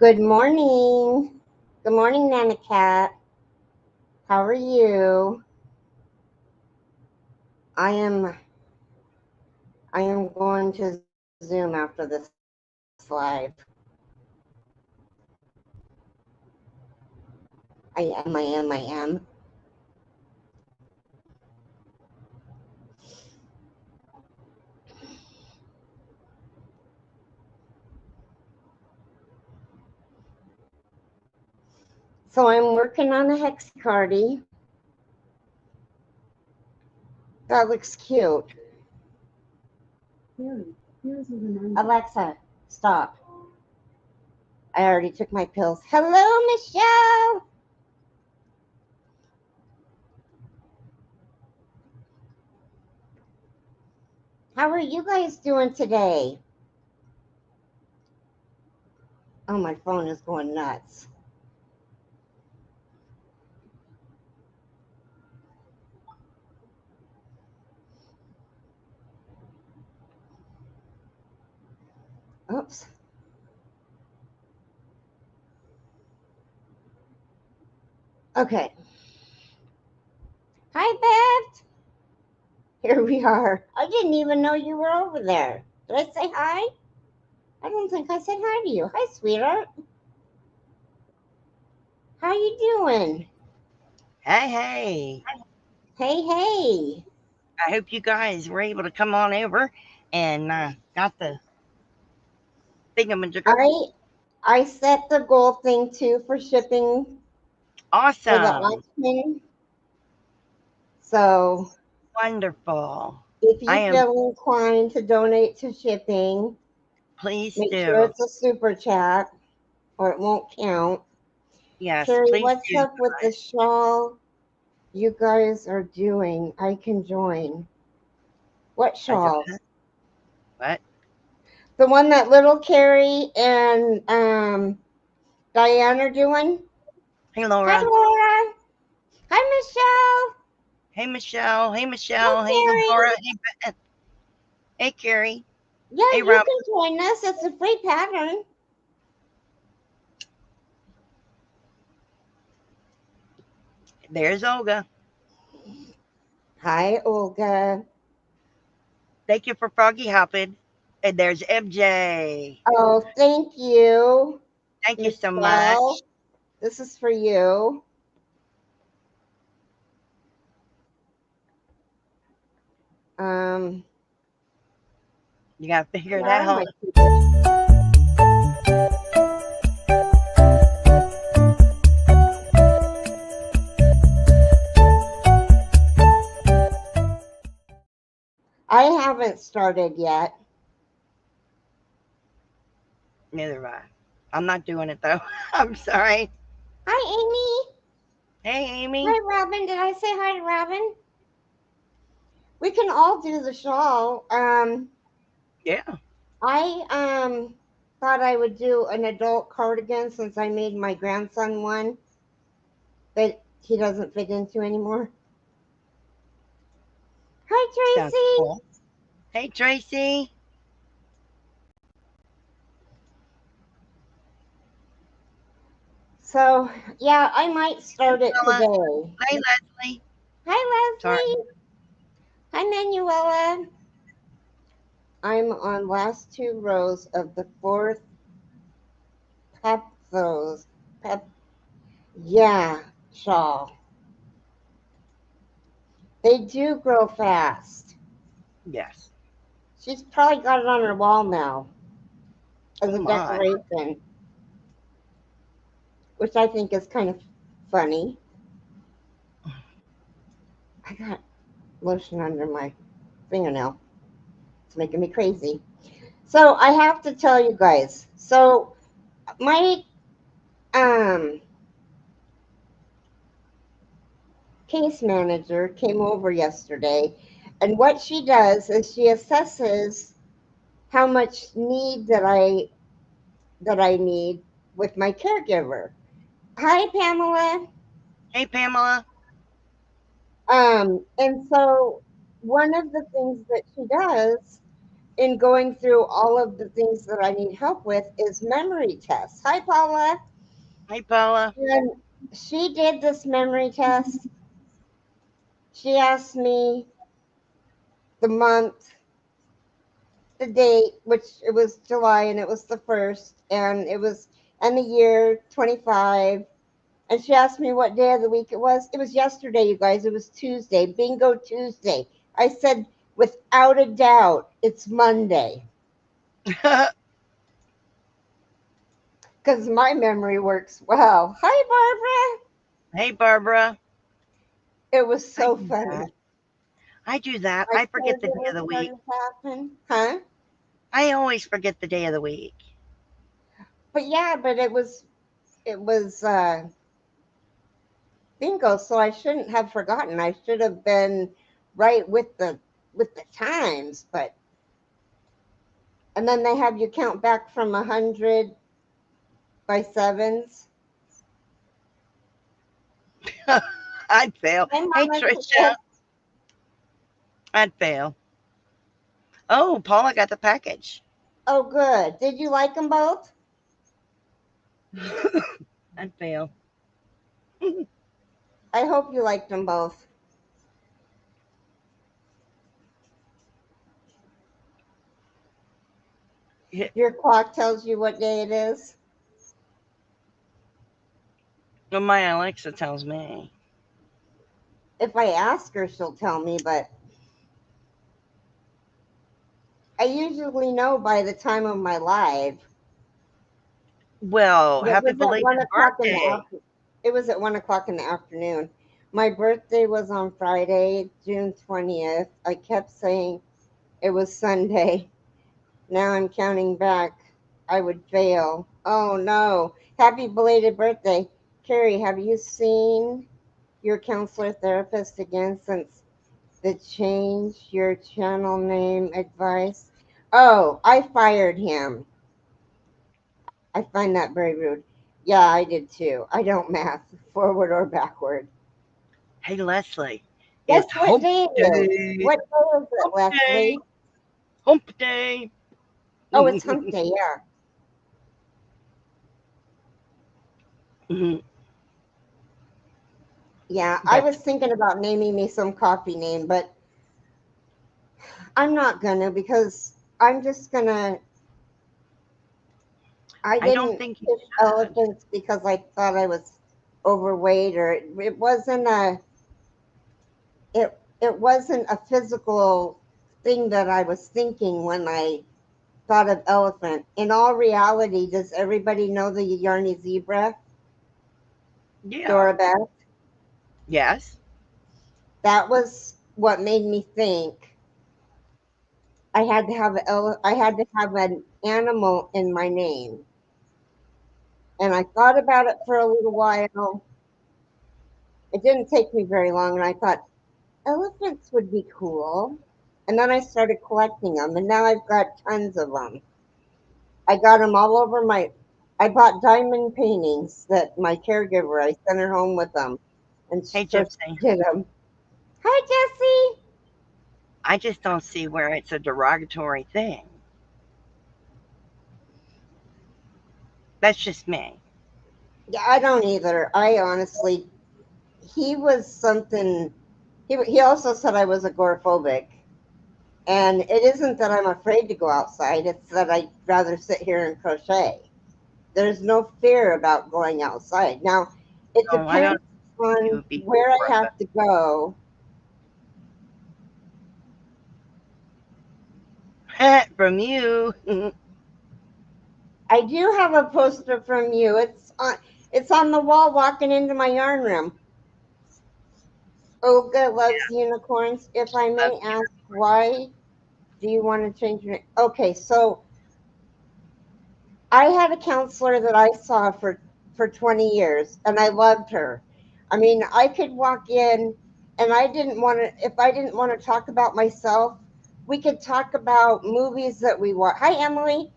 Good morning. Good morning, Nana Cat. How are you? I am I am going to Zoom after this live. I am. So I'm working on a hexacardy. That looks cute. Alexa, stop. I already took my pills. Hello, Michelle. How are you guys doing today? Oh, my phone is going nuts. Oops. Okay. Hi, Beth. Here we are. I didn't even know you were over there. Did I say hi? I don't think I said hi to you. Hi, sweetheart. How you doing? Hey, hey. Hey, hey. I hope you guys were able to come on over and got the thingamajigger. I set the goal thing too for shipping for the Awesome. auction. So Wonderful. if I you am, feel inclined to donate to shipping, please make sure do. it's a super chat or it won't count. Yes, Carrie, please what's do. up with the shawl you guys are doing? I can join. What I just, shawl? what? The one that little Carrie and Diane are doing? Hey, Hi, Laura. Laura. Hi, Michelle. Hey, Michelle. Hey, Hi, Michelle. Hey, Laura. Carrie. Hey, Beth. Hey, Carrie. Yeah, Hey, you Rob. can join us. It's a free pattern. There's Olga. Hi, Olga. Thank you for Froggy Hopping. And there's MJ. Oh, thank you, Thank you so Michelle. much. This is for you. Um, You got to figure it where are out. my people? I haven't started yet. Neither have I. I'm not doing it, though. I'm sorry. Hi, Amy. Hey, Amy. Hi, Robin. Did I say hi to Robin? We can all do the shawl. Yeah. I thought I would do an adult cardigan since I made my grandson one that he doesn't fit into anymore. Hi, Sounds Tracy. cool. Hey, Tracy. So yeah, I might Hey, start it Bella. today. Hey, Leslie. Hi, Sorry. Leslie. Hi, Manuela. I'm on last two rows of the fourth Pepsos. Pep, yeah, shawl. They do grow fast. Yes. She's probably got it on her wall now as Oh, a my. decoration, which I think is kind of funny. I got lotion under my fingernail. It's making me crazy. So I have to tell you guys. So my um case manager came over yesterday, and what she does is she assesses how much need that I need with my caregiver. Hi, Pamela. Hey, Pamela. And so one of the things that she does in going through all of the things that I need help with is memory tests. Hi, Paula. Hi, Paula. And she did this memory test. She asked me the month, the date, which it was July and it was the first, and the year 25. And she asked me what day of the week it was. It was yesterday, you guys. It was Tuesday, Bingo Tuesday. I said, without a doubt, it's Monday because my memory works well. Hi, Barbara. Hey, Barbara. It was I so do that. funny. I do that. My I forget the day caregiver of the week. started laughing. Huh? I always forget the day of the week. But yeah, but it was bingo, so I shouldn't have forgotten. I should have been right with the times, but and then they have you count back from 100 by sevens. I'd fail. Hi, Hey, Mama Trisha. Tia. I'd fail. Oh, Paula got the package. Oh, good. Did you like them both? I'd fail. I hope you liked them both. Your clock tells you what day it is. Well, my Alexa tells me. If I ask her, she'll tell me, but I usually know by the time of my live. Well, It happy was at belated 1 o'clock in the birthday. after. It was at 1 o'clock in the afternoon. My birthday was on Friday, June 20th. I kept saying it was Sunday. Now I'm counting back. I would fail. Oh no! Happy belated birthday, Keri. Have you seen your counselor therapist again since the change your channel name advice? Oh, I fired him. I find that very rude. Yeah, I did too. I don't math forward or backward. Hey, Leslie. Guess It's what hump day it is? day. What day is it, Hump day. Leslie? Hump day. Oh, it's hump day, yeah. Yeah, I That's was thinking about naming me some coffee name, but I'm not gonna because I'm just gonna. I I don't didn't think you pick should. elephants because I thought I was overweight, or it wasn't it wasn't a physical thing that I was thinking when I thought of elephant. In all reality, does everybody know the Yarny zebra, Yeah. Dora Beth? Yes. That was what made me think I had to have an animal in my name. And I thought about it for a little while. It didn't take me very long, and I thought elephants would be cool. And then I started collecting them, and now I've got tons of them. I got them all over my. I bought diamond paintings that my caregiver. I sent her home with them, and Hey, so she Gypsy. did them. Hi, Jessie. I just don't see where it's a derogatory thing. That's just me. Yeah, I don't either. I honestly, he was something. He also said I was agoraphobic, and it isn't that I'm afraid to go outside. It's that I'd rather sit here and crochet. There's no fear about going outside. Now, it No, I don't depends think you on would be where I for have to go. it. From you. I do have a poster from you. It's on the wall walking into my yarn room. Olga loves unicorns. If I may ask, why do you want to change your name? Okay, so I had a counselor that I saw for 20 years, and I loved her. I mean, I could walk in, and I didn't want to. If I didn't want to talk about myself, we could talk about movies that we watch. Hi, Emily.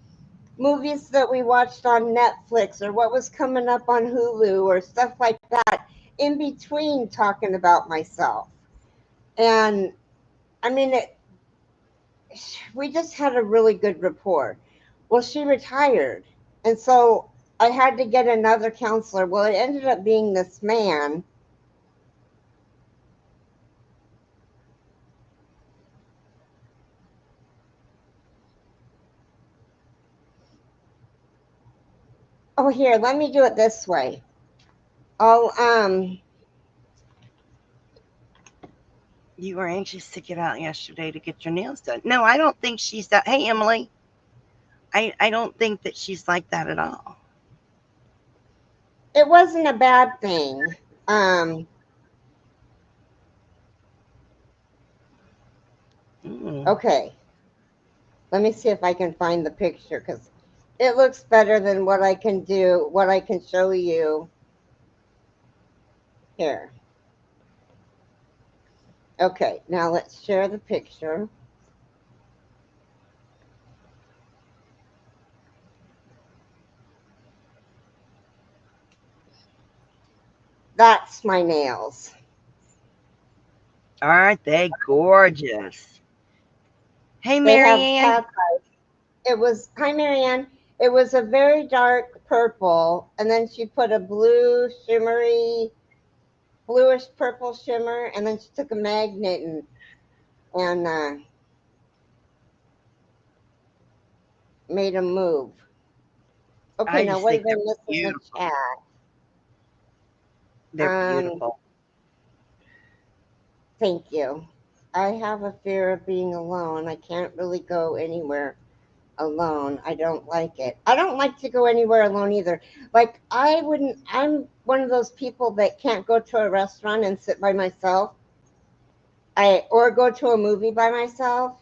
Movies that we watched on Netflix or what was coming up on Hulu or stuff like that. In between talking about myself, and I mean, we just had a really good rapport. Well, she retired, and so I had to get another counselor. Well, it ended up being this man. Oh, here, let me do it this way. I'll You were anxious to get out yesterday to get your nails done. No, I don't think she's that. Hey, Emily, I don't think that she's like that at all. it wasn't a bad thing. Um, Mm. okay, let me see if I can find the picture because it looks better than what I can do, what I can show you here. Okay, now let's share the picture. That's my nails. Aren't they gorgeous? Hey, They have Marianne. cat. It was, hi Marianne. It was a very dark purple, and then she put a blue shimmery, bluish purple shimmer, and then she took a magnet and made them move. Okay, I now just what think did I they're miss in the beautiful. chat? They're Um, beautiful. Thank you. I have a fear of being alone. I can't really go anywhere alone. I don't like it. I don't like to go anywhere alone either. Like I wouldn't. I'm one of those people that can't go to a restaurant and sit by myself. I or go to a movie by myself.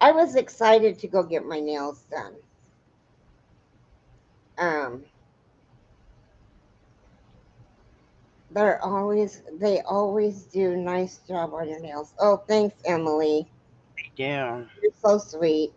I was excited to go get my nails done. Um, they always do nice job on your nails. Oh, thanks, Emily. They do. You're so sweet.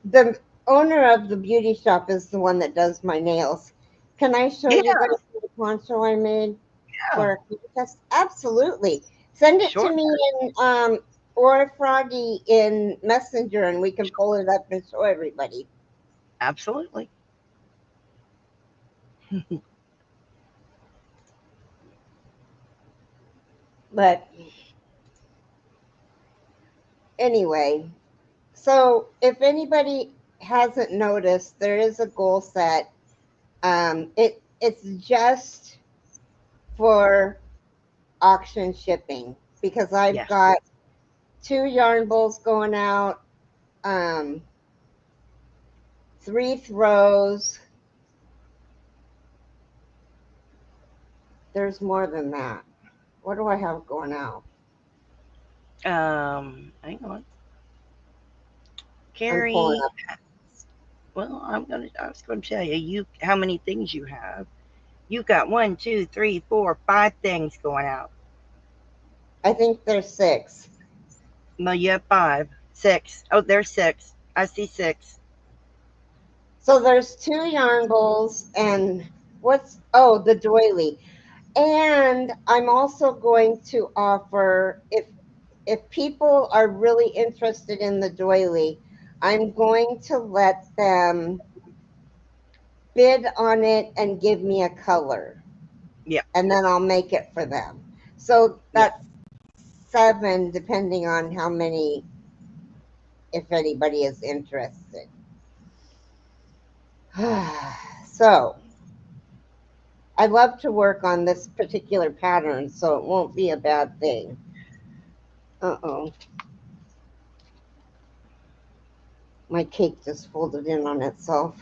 The owner of the beauty shop is the one that does my nails. Can I show Yeah, you guys the poncho I made yeah. for a contest? Absolutely. Send it to Sure. me in or Froggy in Messenger, and we can pull it up and show everybody. Absolutely. But anyway, so if anybody hasn't noticed, there is a goal set. It's just for auction shipping because I've Yes. got 2 yarn bowls going out, um, 3 throws. There's more than that. What do I have going out? Hang on. I'm pulling Carrie. up. Well, I was gonna tell you how many things you have. You got one, two, three, four, 5 things going out. I think there's 6. No, you have five. Six. Oh, there's six. I see six. So there's 2 yarn bowls and the doily. And I'm also going to offer if people are really interested in the doily, I'm going to let them bid on it and give me a color, Yep. and then I'll make it for them. So Yep. that's 7, depending on how many, if anybody is interested. So I love to work on this particular pattern, so it won't be a bad thing. Uh-oh. My cake just folded in on itself.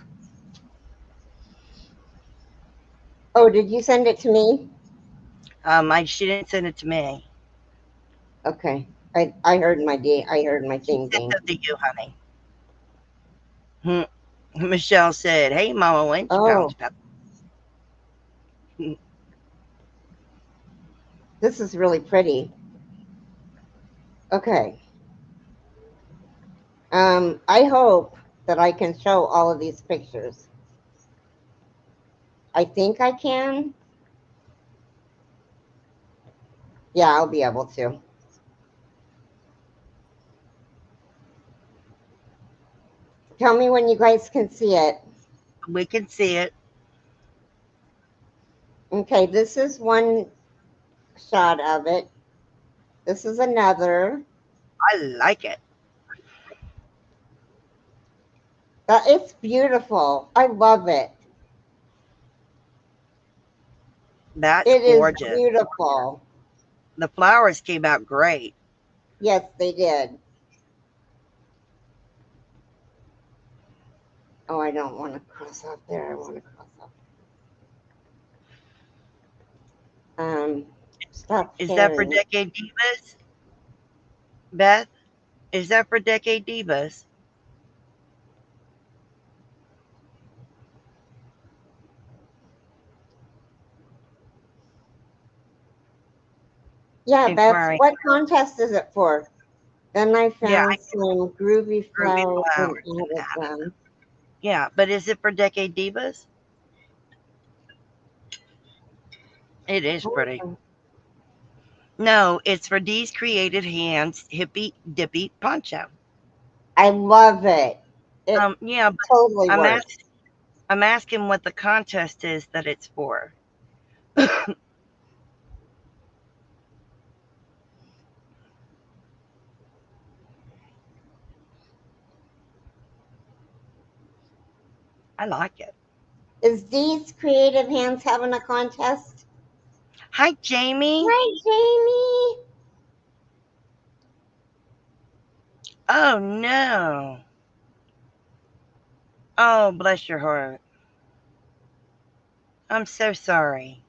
Oh, did you send it to me? She didn't send it to me. Okay. I heard my She thing sent ding. it to you, honey. Hmm. Michelle said, "Hey, Mama, when you bounce Oh, back?" this is really pretty. Okay. I hope that I can show all of these pictures. I think I can. Yeah, I'll be able to. Tell me when you guys can see it. We can see it. Okay, this is one shot of it. This is another. I like it. It's beautiful. I love it. That's It is gorgeous. beautiful. The flowers came out great. Yes, they did. Oh, I don't want to cross off there. I want to cross off. Stop Is that for sharing. Decade Divas? Beth? Is that for Decade Divas? Yeah, Beth, Inquiring. what contest is it for? Then I Yeah, found some groovy groovy flowers and flowers and added added them. them. Yeah, but is it for Decade Divas? It is pretty. Oh, No, it's for Dee's Creative Hands Hippie Dippy Poncho. I love it. It Yeah, but totally I'm works. asking, I'm asking what the contest is that it's for. I like it. Is Dee's Creative Hands having a contest? Hi, Jamie. Hi, Jamie. Oh no. Oh, bless your heart. I'm so sorry.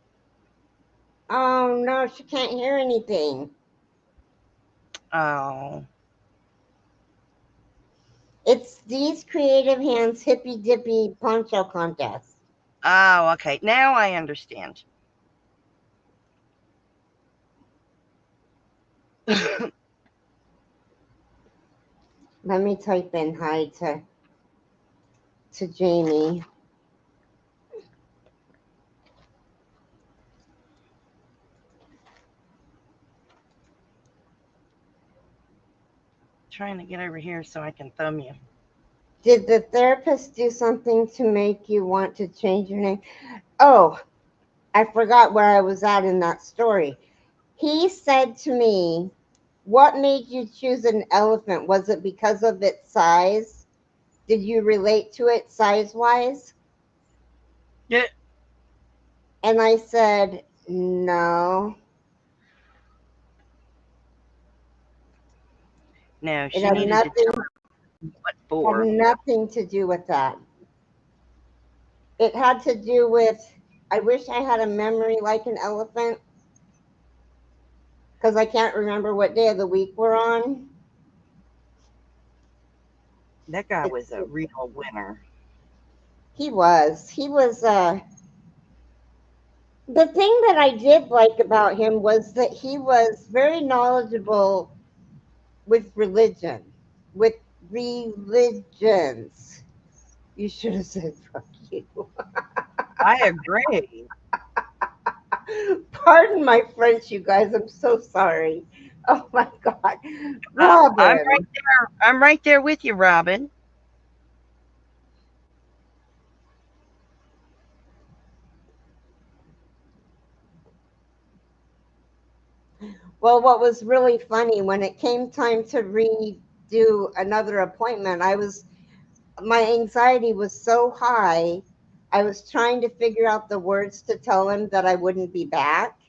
Oh no, she can't hear anything. Oh. It's Dee's Creative Hands Hippy Dippy Poncho Contest. Oh, okay. Now I understand. Let me type in hi to Jamie. Trying to get over here so I can thumb you. Did the therapist do something to make you want to change your name? Oh, I forgot where I was at in that story. He said to me, "What made you choose an elephant? Was it because of its size? Did you relate to it size wise?" Yeah. And I said, "No, No, it she had needed to nothing tell me what had for. nothing to do with that. It had to do with I wish I had a memory like an elephant because I can't remember what day of the week we're on. That guy It's was a real winner. he was the thing that I did like about him was that he was very knowledgeable with with religions. You should have said fuck you. I agree. Pardon my French, you guys. I'm so sorry. Oh my God. I'm right Robin. there. I'm right there with you, Robin. Well, what was really funny when it came time to redo another appointment, my anxiety was so high. I was trying to figure out the words to tell him that I wouldn't be back.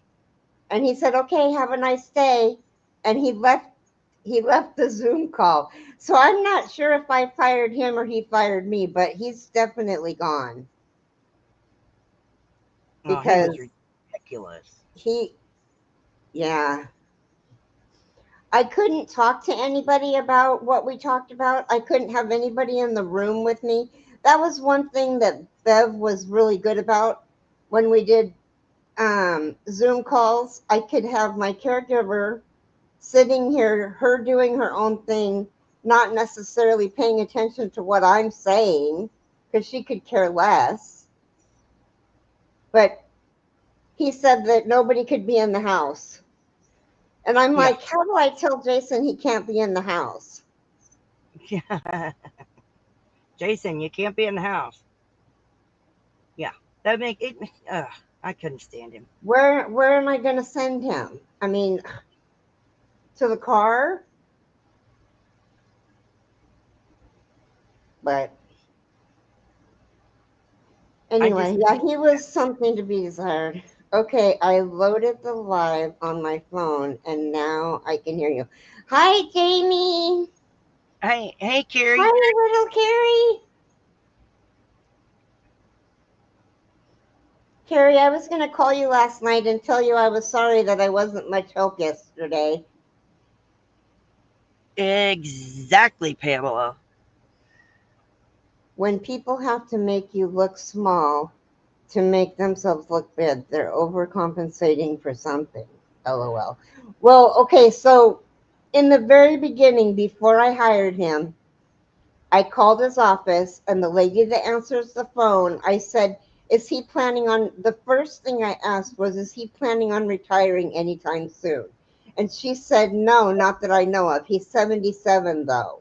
And he said, "Okay, have a nice day." And he left the Zoom call. So I'm not sure if I fired him or he fired me, but he's definitely gone Oh, he was because ridiculous. he yeah. I couldn't talk to anybody about what we talked about. I couldn't have anybody in the room with me. That was one thing that Bev was really good about when we did Zoom calls. I could have my caregiver sitting here, her doing her own thing, not necessarily paying attention to what I'm saying because she could care less. But he said that nobody could be in the house. And I'm Yeah. like, how do I tell Jason he can't be in the house? Yeah. Jason, you can't be in the house. Yeah, that make it. I couldn't stand him. Where am I going to send him? I mean, to the car? But I just anyway, yeah, he was something to be desired. Okay, I loaded the live on my phone and now I can hear you. Hi, Jamie. hey, Keri. Hi, little Keri. Keri, I was going to call you last night and tell you I was sorry that I wasn't much help yesterday. Exactly, Pamela. When people have to make you look small to make themselves look big, they're overcompensating for something. LOL. Well, okay, so in the very beginning, before I hired him, I called his office, and the lady that answers the phone, I said, is he planning on, the first thing I asked was, is he planning on retiring anytime soon? And she said, no, not that I know of. He's 77, though.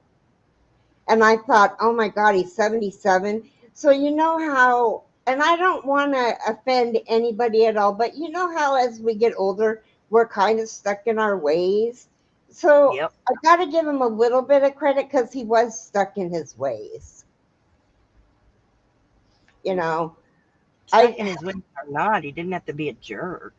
And I thought, oh my God, he's 77. So, you know how, and I don't want to offend anybody at all, but you know how as we get older, we're kind of stuck in our ways. So Yep. I got to give him a little bit of credit because he was stuck in his ways. You know, Stuck I, in his ways or not, he didn't have to be a jerk.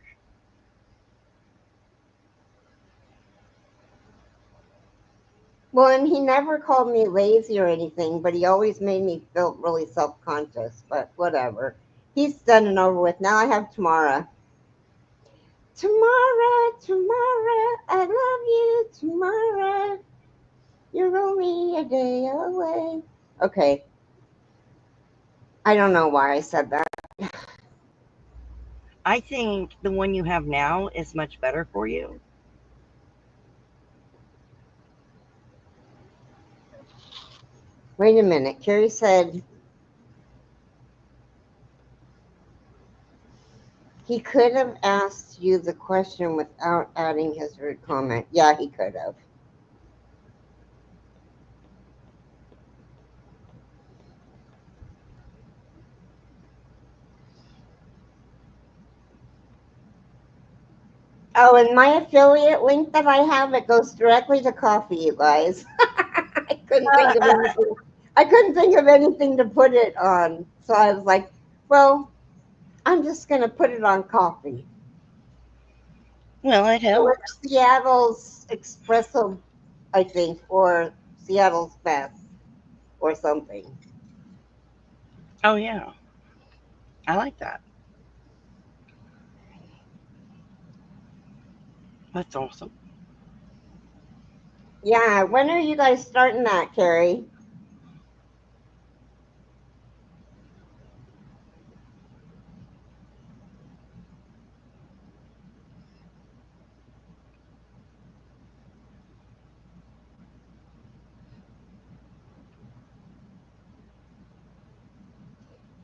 well, and he never called me lazy or anything, but he always made me feel really self conscious, but whatever. He's done and over with. Now I have tomorrow. Tomorrow, tomorrow, I love you. Tomorrow, you're only a day away. Okay, I don't know why I said that. I think the one you have now is much better for you. Wait a minute. Keri said he could have asked you the question without adding his rude comment. Yeah, he could have. Oh, and my affiliate link that I have, it goes directly to coffee, you guys. I couldn't think of anything. I couldn't think of anything to put it on. So I was like, well, I'm just gonna put it on coffee. Well, it Or helps. Seattle's espresso, I think, or Seattle's best, or something. Oh yeah, I like that. That's awesome. Yeah, when are you guys starting that, Keri?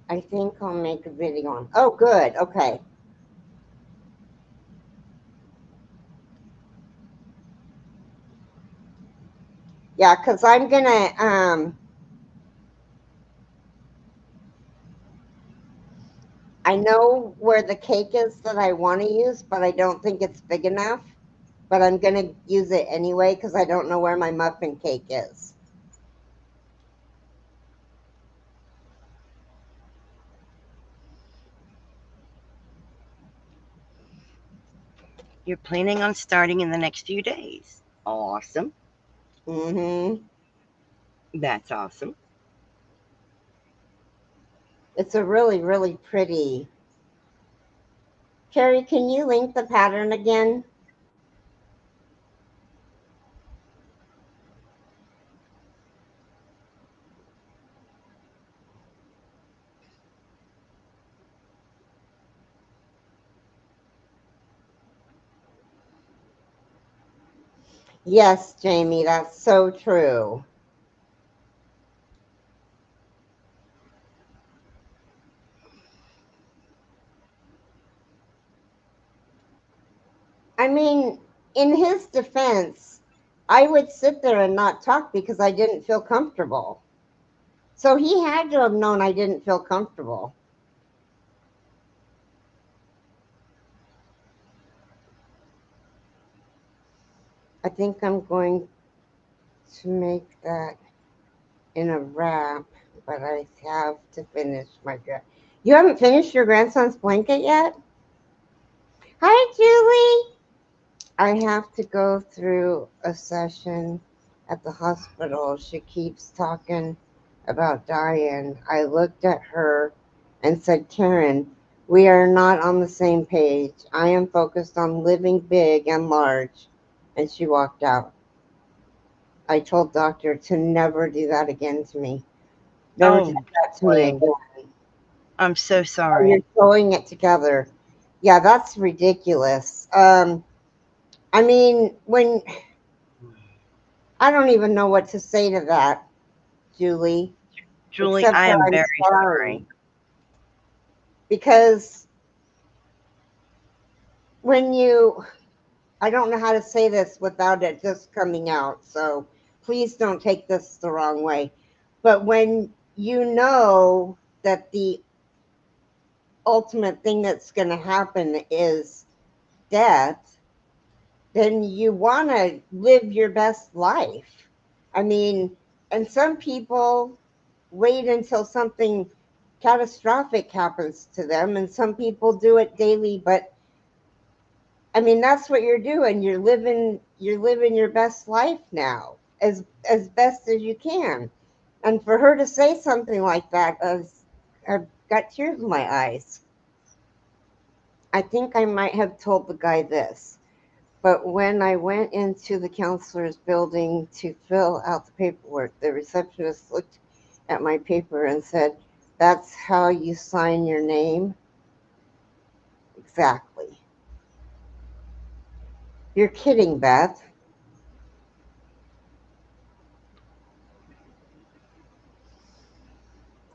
I think I'll make a video on. Oh, good. Okay. Yeah, because I'm gonna I know where the cake is that I want to use, but I don't think it's big enough. But I'm gonna use it anyway because I don't know where my muffin cake is. You're planning on starting in the next few days. Awesome. Mm-hmm. That's awesome. It's a really, really pretty. Keri, can you link the pattern again? Yes, Jamie, that's so true. I mean, in his defense, I would sit there and not talk because I didn't feel comfortable. So he had to have known I didn't feel comfortable. I think I'm going to make that in a wrap, but I have to finish my dress. You haven't finished your grandson's blanket yet? Hi, Julie. I have to go through a session at the hospital. She keeps talking about dying. I looked at her and said, Karen, we are not on the same page. I am focused on living big and large. And she walked out. I told doctor to never do that again to me. Never do Oh, that to me boy. again. I'm so Oh, you're sorry. sewing it together. Yeah, that's ridiculous. I mean, when I don't even know what to say to that, Julie, Julie, except I that am I'm very sorry. sorry. Because when you, I don't know how to say this without it just coming out, so please don't take this the wrong way. But when you know that the ultimate thing that's going to happen is death, then you want to live your best life. I mean, and some people wait until something catastrophic happens to them, and some people do it daily. But I mean, that's what you're doing. You're living your best life now, as best as you can. And for her to say something like that, I've got tears in my eyes. I think I might have told the guy this. But when I went into the counselor's building to fill out the paperwork, the receptionist looked at my paper and said, That's how you sign your name? Exactly. You're kidding, Beth.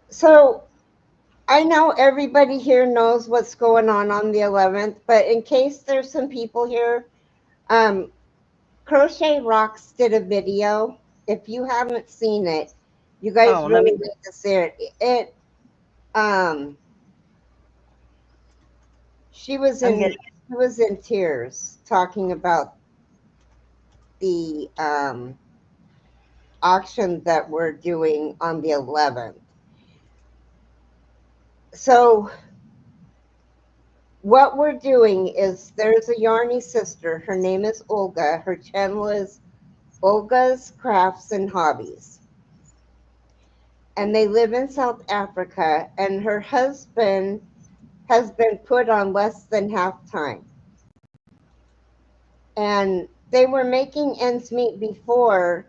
So I know everybody here knows what's going on the 11th, but in case there's some people here, um, Crochet Rocks did a video. If you haven't seen it, you guys Oh, let me. really need to see it. Um, She was I'm in getting. she was in tears talking about the auction that we're doing on the 11th. So what we're doing is there's a Yarny sister. Her name is Olga. Her channel is Olga's Crafts and Hobbies. And they live in South Africa, and her husband has been put on less than half time. And they were making ends meet before,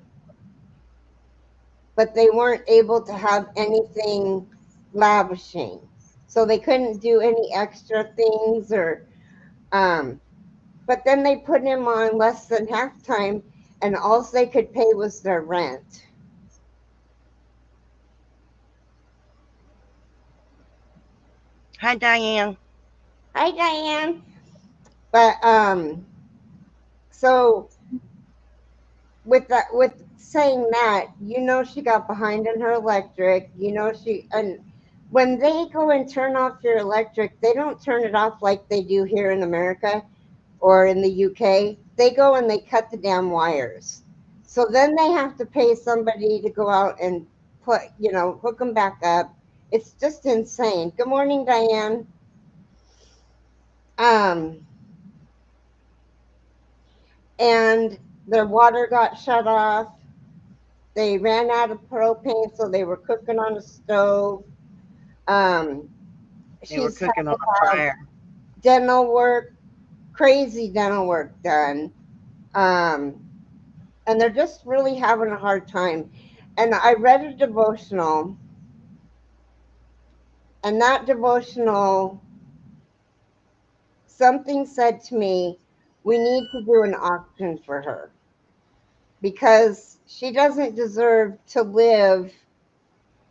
but they weren't able to have anything lavishing. So they couldn't do any extra things or but then they put him on less than half time and all they could pay was their rent. Hi, Diane. Hi Diane. But so with saying that, she got behind in her electric, she and when they go and turn off your electric, they don't turn it off like they do here in America or in the UK, they go and they cut the damn wires. So then they have to pay somebody to go out and hook them back up. It's just insane. Good morning, Diane. Um, and their water got shut off. They ran out of propane, so they were cooking on a stove. Um, They were she's had cooking on to a have fire. dental work, crazy dental work done. Um, and they're just really having a hard time. And I read a devotional, and that devotional, something said to me, we need to do an auction for her because she doesn't deserve to live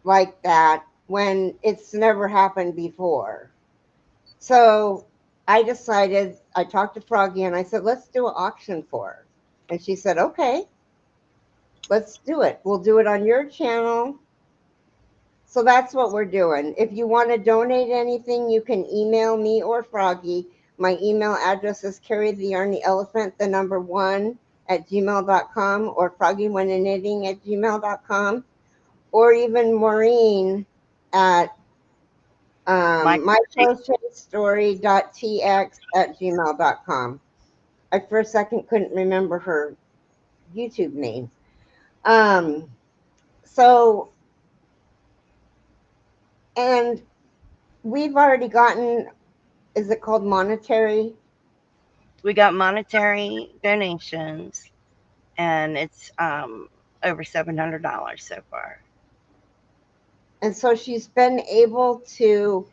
like that when it's never happened before. So I decided, I talked to Froggy and I said, let's do an auction for her. And she said, okay, let's do it. We'll do it on your channel. So that's what we're doing. If you want to donate anything, you can email me or Froggy. My email address is Keri the Yarny Elephant, the number one at gmail.com, or Froggy when knitting at gmail.com, or even Maureen at My mycrochetstory.tx at gmail.com. I for a second couldn't remember her YouTube name. Um, so, and we've already gotten, is it called monetary? we got monetary donations, and it's over $700 so far. And so she's been able to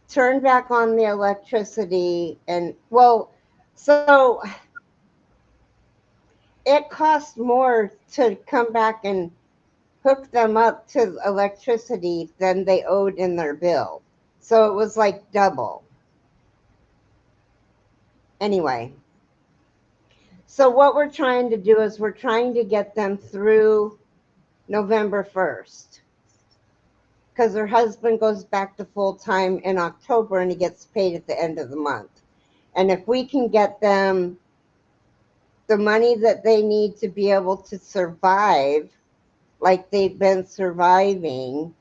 turn back on the electricity. And well, so it cost more to come back and hook them up to electricity than they owed in their bill. So it was like double. Anyway, so what we're trying to do is we're trying to get them through November 1st, because her husband goes back to full time in October and he gets paid at the end of the month. And if we can get them the money that they need to be able to survive like they've been surviving,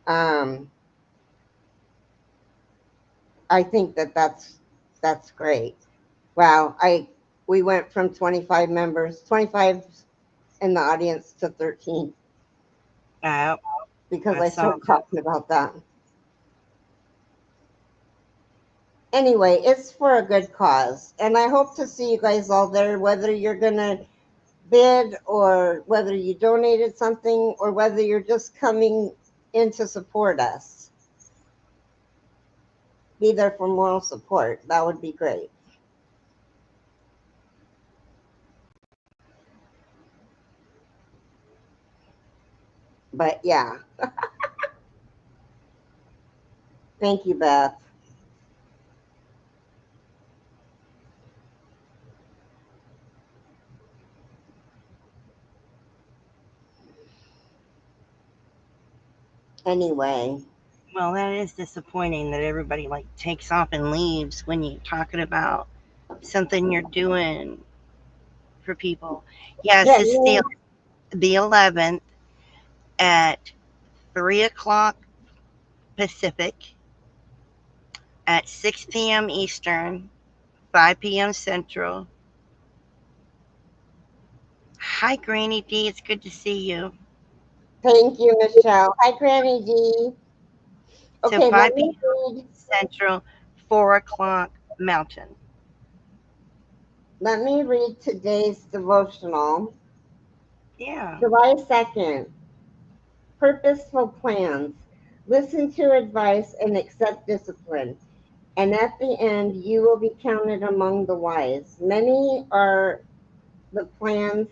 um, I think that that's great. Wow, we went from 25 members, 25 in the audience to 13 Uh, because I that's all. started talking about that. Anyway, it's for a good cause, and I hope to see you guys all there, whether you're gonna bid or whether you donated something or whether you're just coming in to support us. Be there for moral support. That would be great. But yeah, thank you, Beth. Anyway, Well, that is disappointing that everybody like takes off and leaves when you're talking about something you're doing for people. Yes, yeah, it's the 11th at 3 o'clock Pacific, at 6 p.m. Eastern, 5 p.m. Central. Hi, Granny D. It's good to see you. thank you, Michelle. Hi, Granny D. So Okay, 5 p.m. Central, 4 o'clock Mountain. let me read today's devotional. Yeah. July 2nd, purposeful plans. Listen to advice and accept discipline, and at the end you will be counted among the wise. Many are the plans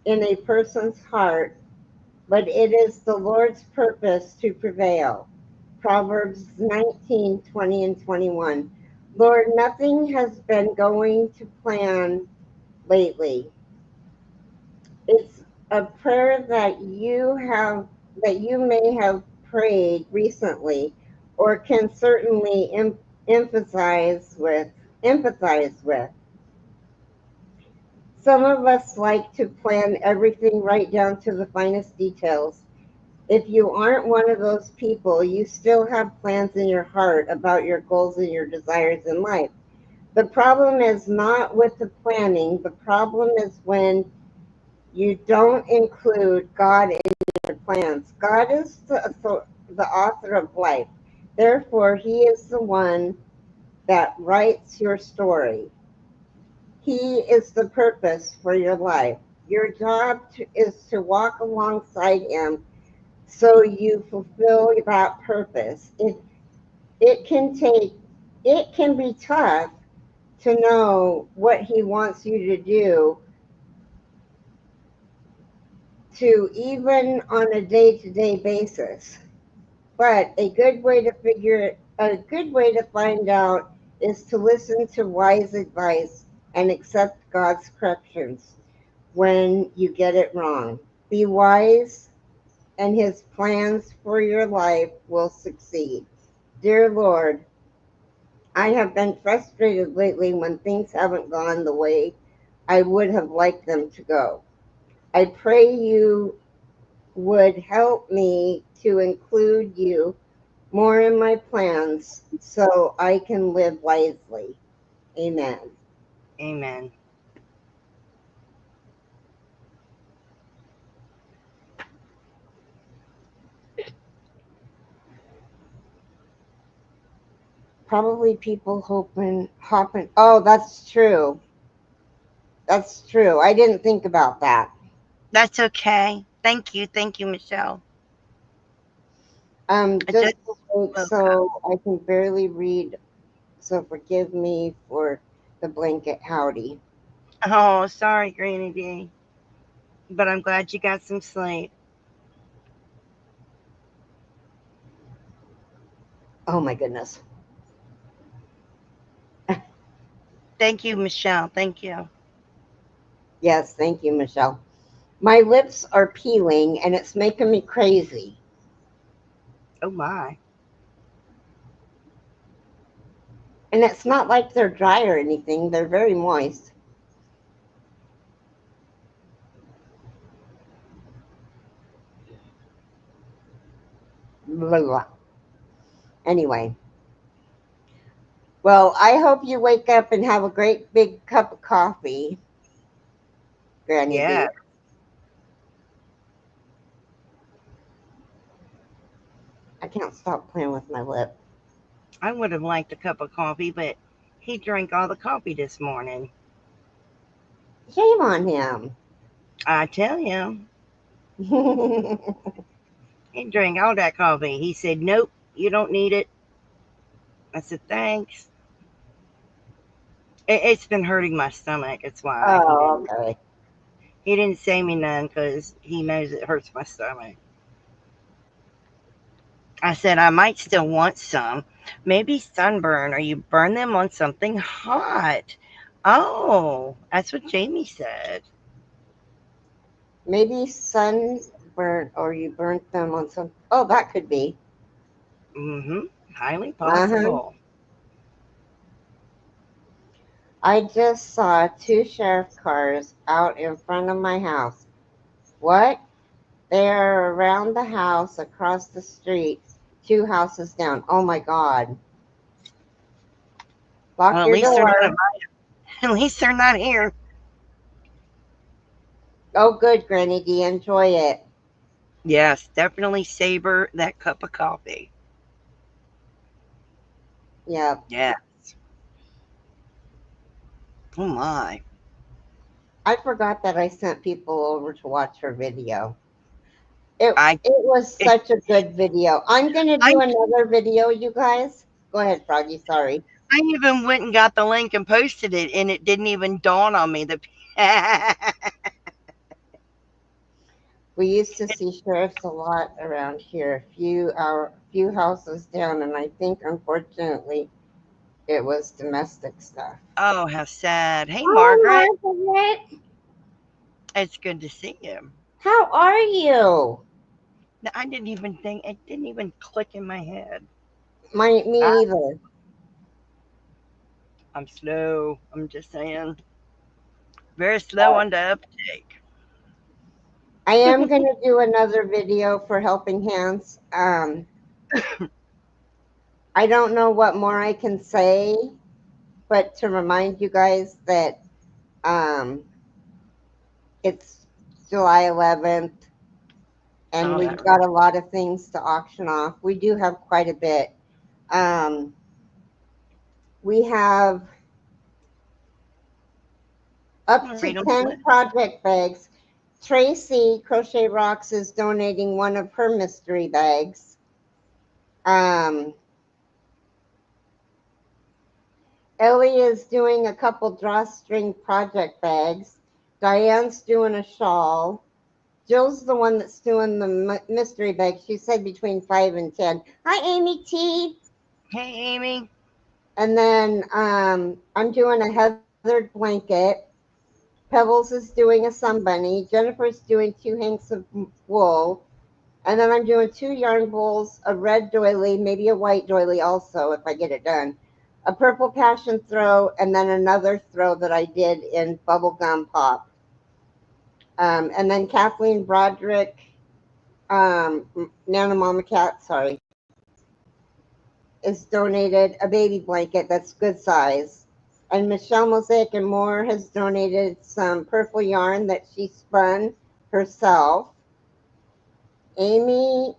in a person's heart, but it is the Lord's purpose to prevail. Proverbs 19:20 and 21. Lord, nothing has been going to plan lately. It's a prayer that you may have prayed recently or can certainly emphasize with empathize with. Some of us like to plan everything right down to the finest details. If you aren't one of those people, you still have plans in your heart about your goals and your desires in life. The problem is not with the planning, the problem is when you don't include God in your plans. God is the author of life. Therefore, He is the one that writes your story. He is the purpose for your life. Your job is to walk alongside Him so you fulfill that purpose. It can take, it can be tough to know what He wants you to do, to even on a day-to-day basis. But a good way to find out is to listen to wise advice and accept God's corrections when you get it wrong. Be wise and His plans for your life will succeed. Dear Lord, I have been frustrated lately when things haven't gone the way I would have liked them to go. I pray you would help me to include you more in my plans so I can live wisely. Amen. Amen. Probably people hopping. Oh, that's true. That's true. I didn't think about that. That's okay. Thank you. Thank you, Michelle. I Just just wait, woke up. so I can barely read. So forgive me for the blanket howdy. Oh, sorry, Granny D. But I'm glad you got some sleep. Oh my goodness. Thank you, Michelle. Thank you. Yes, thank you, Michelle. My lips are peeling and it's making me crazy. Oh, my. And it's not like they're dry or anything, they're very moist. Blah, blah. Anyway, well, I hope you wake up and have a great big cup of coffee, Granny Yeah, D. I can't stop playing with my lip. I would have liked a cup of coffee, but he drank all the coffee this morning. Shame on him. I tell you, he drank all that coffee. He said, "Nope, you don't need it." I said, "Thanks." It's been hurting my stomach. That's why Oh, okay. he didn't say me none because he knows it hurts my stomach. I said I might still want some. Maybe sunburn or you burn them on something hot. Oh, that's what Jamie said. Maybe sunburnt or you burnt them on some. Oh, that could be. Mm-hmm. Highly Uh huh. possible. I just saw two sheriff cars out in front of my house. What? They are around the house across the street, two houses down. Oh my God. Lock Well, at your least they're not door. at at least they're not here. Oh, good, Granny D. Enjoy it. Yes, definitely savor that cup of coffee. Yeah. Yeah. Oh my. I forgot that I sent people over to watch her video. It I it was it, such a good video. I'm gonna I do another video, you guys. Go ahead, Froggy. Sorry. I even went and got the link and posted it, and it didn't even dawn on me that We used to see sheriffs a lot around here, few houses down, and I think unfortunately it was domestic stuff. oh, how sad. Hey, Margaret, Oh, Margaret, it's good to see you. how are you? No, I didn't even think it didn't even click in my head. I, Me either. I'm slow. I'm just saying, very slow on the uptake. I am gonna do another video for Helping Hands. I don't know what more I can say, but to remind you guys that um, it's July 11th, and Oh, we've that's got a lot of things to auction off. We do have quite a bit. Um, we have up right to on the 10 list. project bags. Tracy Crochet Rocks is donating one of her mystery bags. Um, Ellie is doing a couple drawstring project bags. Diane's doing a shawl. Jill's the one that's doing the mystery bag. She said between 5 and 10. Hi, Amy T. Hey, Amy. And then I'm doing a heathered blanket. Pebbles is doing a sun bunny. Jennifer's doing two hanks of wool. And then I'm doing 2 yarn bowls, a red doily, maybe a white doily also if I get it done, a purple passion throw, and then another throw that I did in bubblegum pop. And then Kathleen Broderick, Nana Mama Cat, sorry, is donated a baby blanket that's good size. And Michelle Mosaic and More has donated some purple yarn that she spun herself. Amy,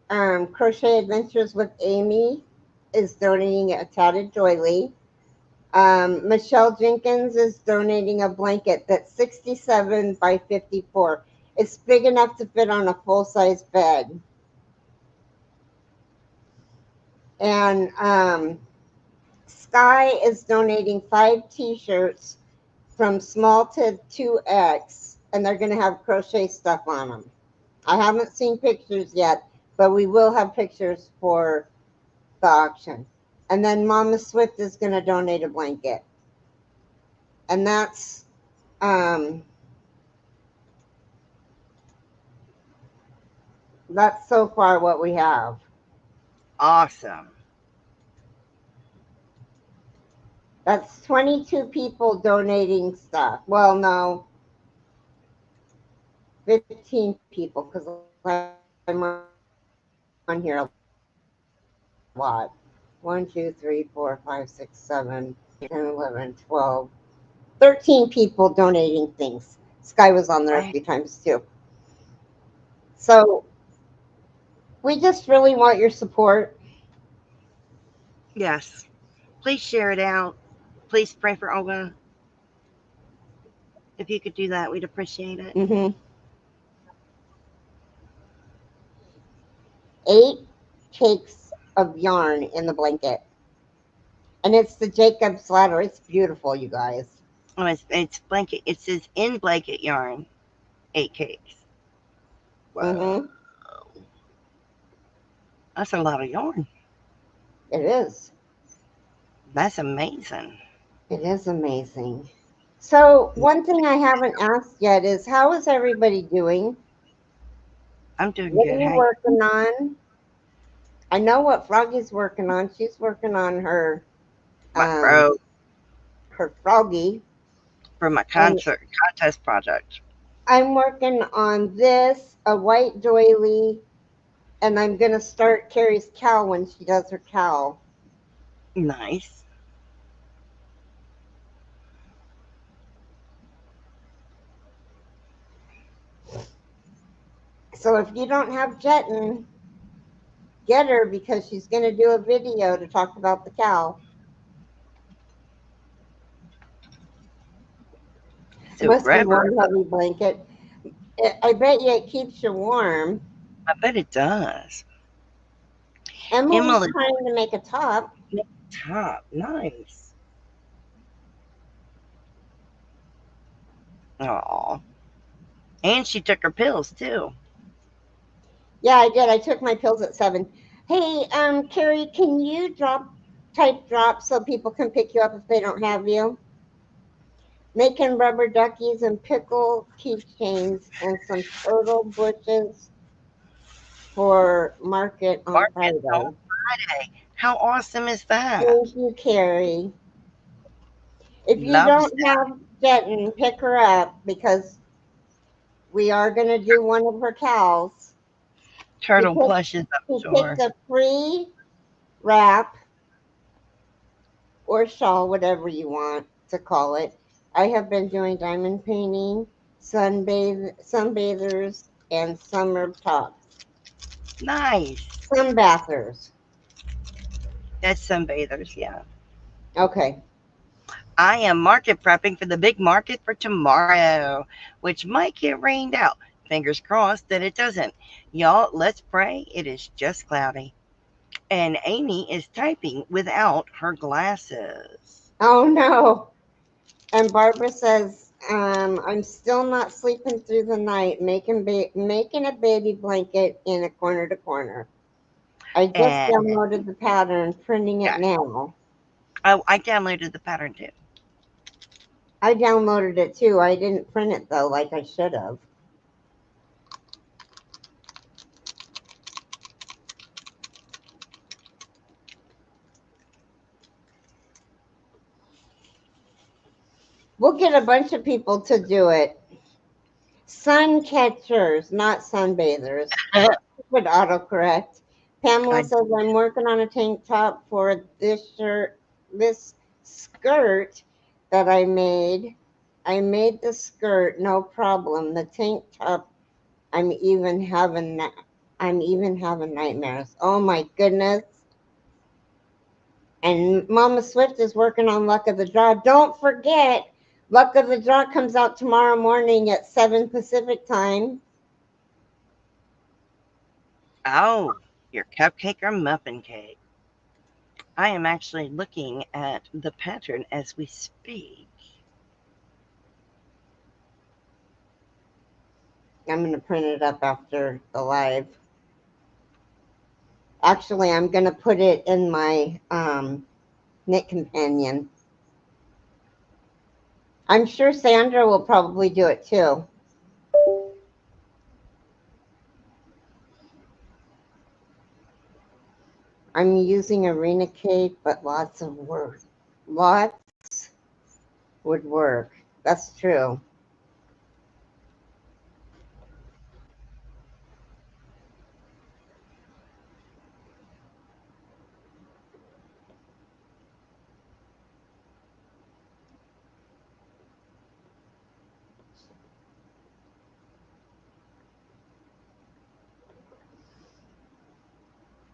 Crochet Adventures with Amy, is donating a tatted doily. Michelle Jenkins is donating a blanket that's 67 by 54. It's big enough to fit on a full-size bed. And Sky is donating 5 t-shirts from small to 2X, and they're going to have crochet stuff on them. I haven't seen pictures yet, but we will have pictures for the auction. And then Mama Swift is going to donate a blanket. And that's so far what we have. Awesome. That's 22 people donating stuff. Well, no, 15 people because I'm on here a lot. 1, 2, 3, 4, 5, 6, 7, 8, 10, 11, 12, 13 people donating things. Sky was on there a few times too. So we just really want your support. Yes. Please share it out. Please pray for Olga. If you could do that, we'd appreciate it. Mm-hmm. 8 cakes of yarn in the blanket. And it's the Jacob's Ladder. It's beautiful, you guys. Oh, it's blanket. It says in blanket yarn, 8 cakes. Wow. Mm-hmm. That's a lot of yarn. It is. That's amazing. It is amazing. So one thing I haven't asked yet is how is everybody doing? I'm doing What are good. you Hey, working on? I know what Froggy's working on. She's working on my um fro her froggy. for my And contest project. I'm working on this, a white doily, and I'm gonna start Keri's cowl when she does her cowl. Nice. So if you don't have Jetton, get her because she's gonna do a video to talk about the cowl. It So must be rubber. one heavy blanket. I bet you it keeps you warm. I bet it does. Emily's Emily, trying to make a top. top. Nice. Oh. And she took her pills too. Yeah, I did. I took my pills at 7. Hey, Keri, can you type drop so people can pick you up if they don't have you? Making rubber duckies and pickle keychains and some turtle bushes for market on Market on Friday. Friday. How awesome is that? Thank you, Keri. If you Loves don't have Jetton, pick her up because we are going to do one of her cows. turtle plushes, I'm She picked sure. a free wrap or shawl, whatever you want to call it. I have been doing diamond painting, sunbathers, and summer tops. Nice. Sunbathers. That's sunbathers, yeah. Okay. I am market prepping for the big market for tomorrow, which might get rained out. Fingers crossed that it doesn't. Y'all, let's pray it is just cloudy. And Amy is typing without her glasses. Oh no. And Barbara says, I'm still not sleeping through the night, making a baby blanket in a corner to corner. I just And downloaded the pattern, printing it yeah, now. I downloaded the pattern too. I downloaded it too. I didn't print it though, like I should have. We'll get a bunch of people to do it. Sun catchers, not sunbathers. Would autocorrect. Pamela I, says I'm working on a tank top for this skirt that I made. I made the skirt, no problem. The tank top, I'm even having na- I'm even having nightmares. Oh my goodness. And Mama Swift is working on Luck of the Draw. Don't forget, Luck of the Draw comes out tomorrow morning at 7 Pacific time. oh, your cupcake or muffin cake? I am actually looking at the pattern as we speak. I'm going to print it up after the live. Actually, I'm going to put it in my knit companion. I'm sure Sandra will probably do it too. I'm using Arena Cake, but lots of work. Lots would work. That's true.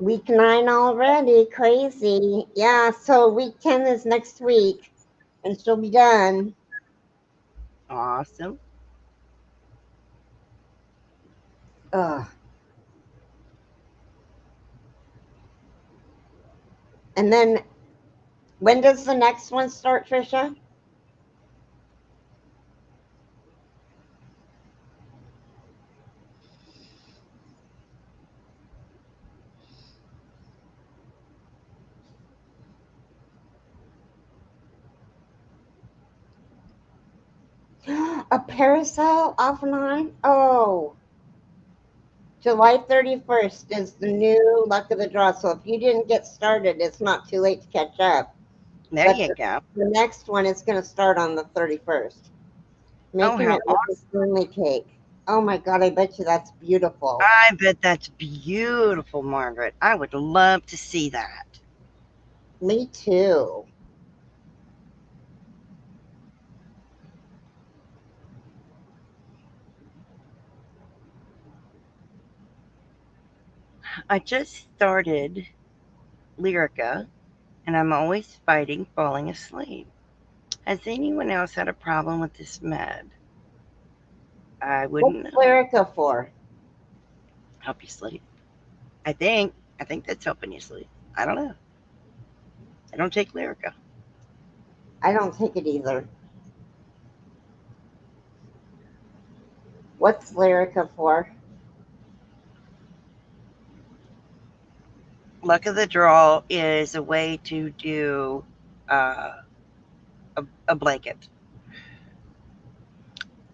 Week 9 already. Crazy. Yeah, so week 10 is next week, and she'll be done. Awesome. Ugh. And then when does the next one start, Trisha? A parasol off and on? Oh, July 31st is the new luck of the draw. So if you didn't get started, it's not too late to catch up. There But you go. the next one is going to start on the 31st. Oh, Making how it with a Stanley cake. Oh my God, I bet you that's beautiful. I bet that's beautiful, Margaret. I would love to see that. Me too. I just started Lyrica, and I'm always fighting falling asleep. Has anyone else had a problem with this med? I What's wouldn't know. Lyrica for? Help you sleep. I think. I think that's helping you sleep. I don't know. I don't take Lyrica. I don't take it either. What's Lyrica for? Luck of the draw is a way to do uh, a blanket.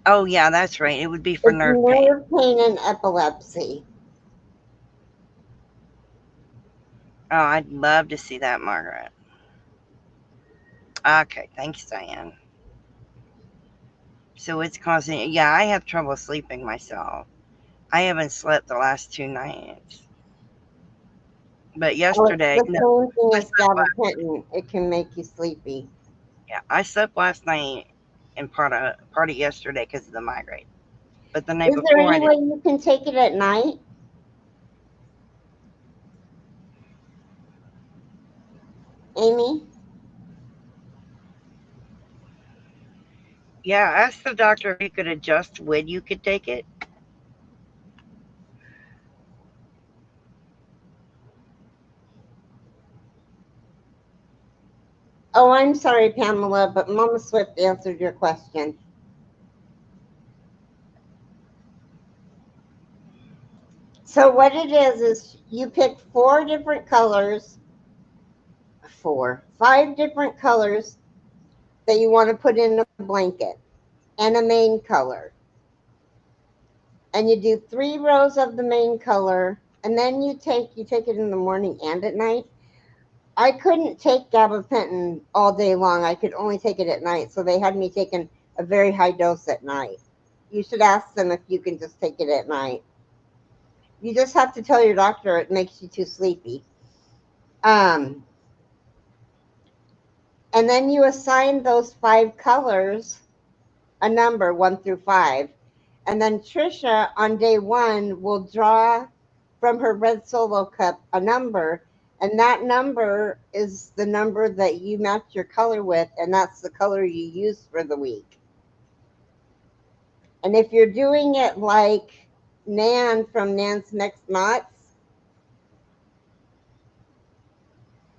Oh yeah, that's right. It would be for It's nerve pain. nerve pain and epilepsy. Oh, I'd love to see that, Margaret. Okay, thanks, Diane. So it's causing. Yeah, I have trouble sleeping myself. I haven't slept the last 2 nights. But Oh, it's yesterday, the no, same thing I as slept gabapentin. It can make you sleepy. yeah, I slept last night and part of yesterday because of the migraine. But the night Is there before I any did. way you can take it at night, Amy? Yeah, I asked the doctor if he could adjust when you could take it. Oh, I'm sorry, Pamela, but Mama Swift answered your question. So what it is you pick four different colors, five different colors that you want to put in a blanket and a main color. And you do 3 rows of the main color, and then you take it in the morning and at night. I couldn't take gabapentin all day long. I could only take it at night. So they had me taking a very high dose at night. You should ask them if you can just take it at night. You just have to tell your doctor it makes you too sleepy. Um, and then you assign those 5 colors a number 1 through 5. And then Trisha on day 1 will draw from her red solo cup a number. And that number is the number that you match your color with. And that's the color you use for the week. And if you're doing it like Nan from Nan's Next Knots,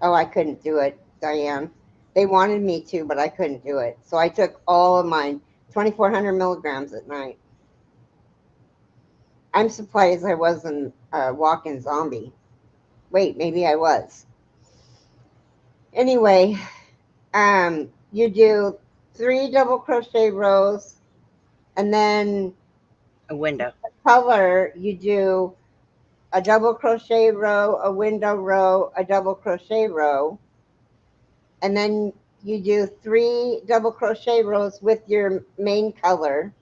oh, I couldn't do it, Diane. They wanted me to, but I couldn't do it. So I took all of mine, 2,400 milligrams at night. I'm surprised I wasn't a walking zombie. Wait, maybe I was. Anyway, you do 3 double crochet rows, and then A window. color you do a double crochet row, a window row, a double crochet row, and then you do 3 double crochet rows with your main color.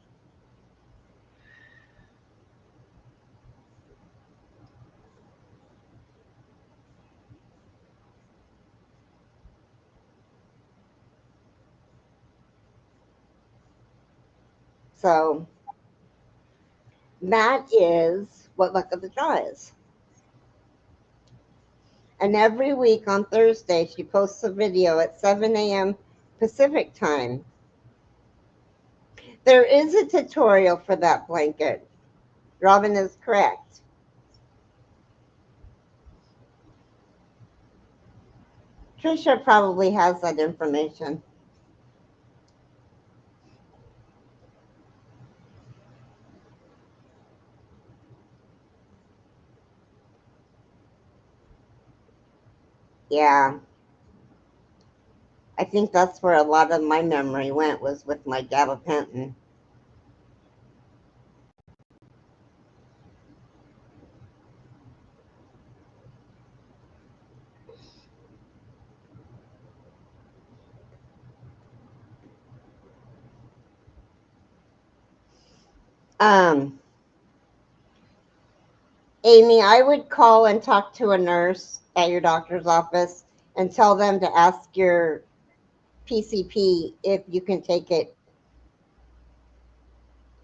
So that is what luck of the draw is. And every week on Thursday, she posts a video at 7 a.m. Pacific time. There is a tutorial for that blanket. Robin is correct. Trisha probably has that information. Yeah, I think that's where a lot of my memory went, was with my gabapentin. Um, Amy, I would call and talk to a nurse at your doctor's office and tell them to ask your PCP if you can take it,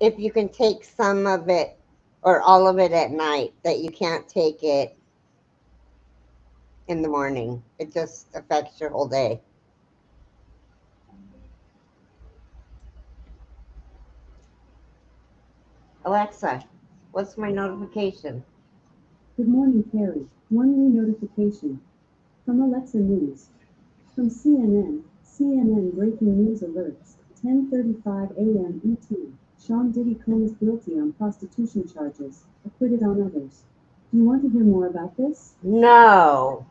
if you can take some of it or all of it at night, that you can't take it in the morning. It just affects your whole day. Alexa, what's my notification? Good morning, Keri. One new notification from Alexa News. From CNN breaking news alerts, 10:35 a.m. ET. Sean Diddy Combs guilty on prostitution charges, acquitted on others. Do you want to hear more about this? No.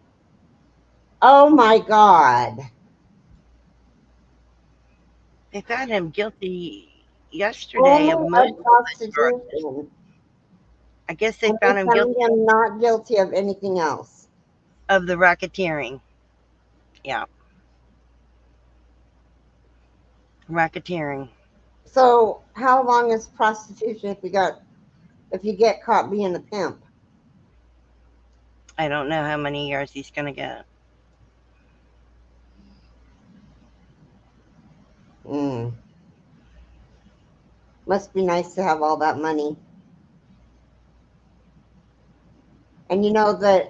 Oh my God. They found him guilty yesterday of Only most of of the charges. prostitution. I guess they And they found him found guilty him not guilty of anything else. of the racketeering. Yeah, racketeering. So how long is prostitution if you get caught being a pimp? I don't know how many years he's going to get. Mm. Must be nice to have all that money. And you know the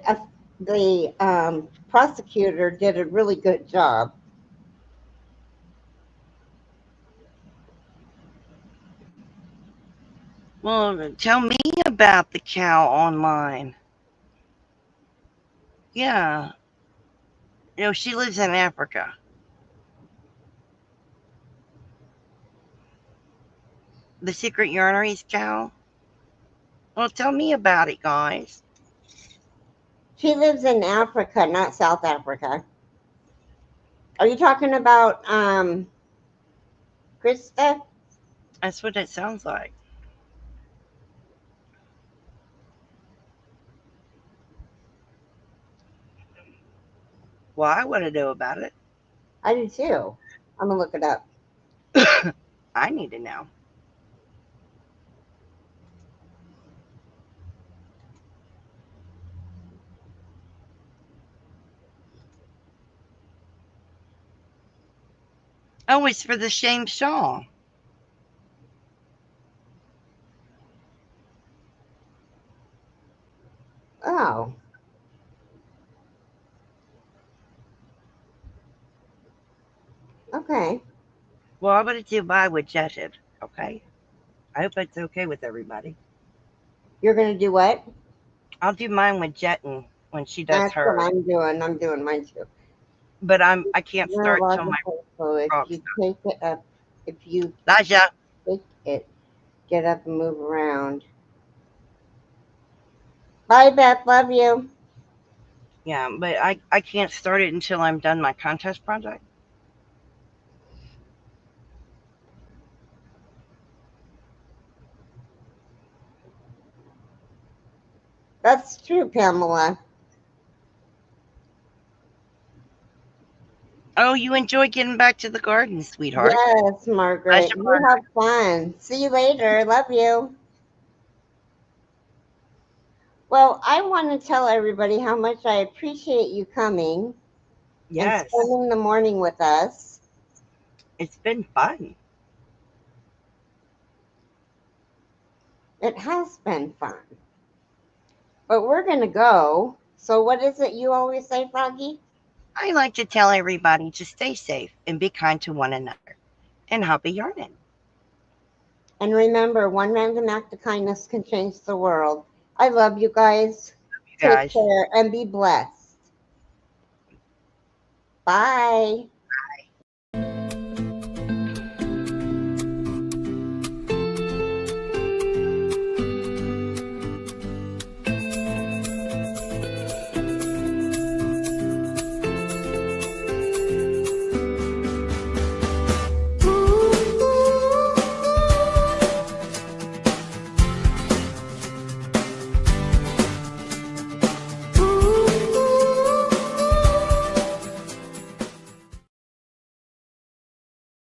prosecutor did a really good job. Well, tell me about the cow online. Yeah, she lives in Africa. The secret yarneries cow. Well, tell me about it, guys. She lives in Africa, not South Africa. Are you talking about Krista? That's what it sounds like. Well, I want to know about it. I do too. I'm gonna look it up. I need to know. Oh, it's for the same song. Oh, okay. Well, I'm going to do mine with Jetted. Okay. I hope it's okay with everybody. You're gonna do what? I'll do mine with Jettin when she does That's what hers. I'm doing. I'm doing mine too. But I can't start till my Neurological. So if frog you stuff. take it up, if you Laja. take it, get up and move around. Bye, Beth. Love you. Yeah, but I can't start it until I'm done my contest project. That's true, Pamela. Oh, you enjoy getting back to the garden, sweetheart. Yes, How's Margaret. your You have fun. See you later. Love you. Well, I want to tell everybody how much I appreciate you coming and Yes, spending the morning with us. it's been fun. It has been fun. But we're going to go. So, what is it you always say, Froggy? I like to tell everybody to stay safe and be kind to one another. And happy yarning, And remember, one random act of kindness can change the world. I love you guys. you Take guys. care and be blessed. Bye.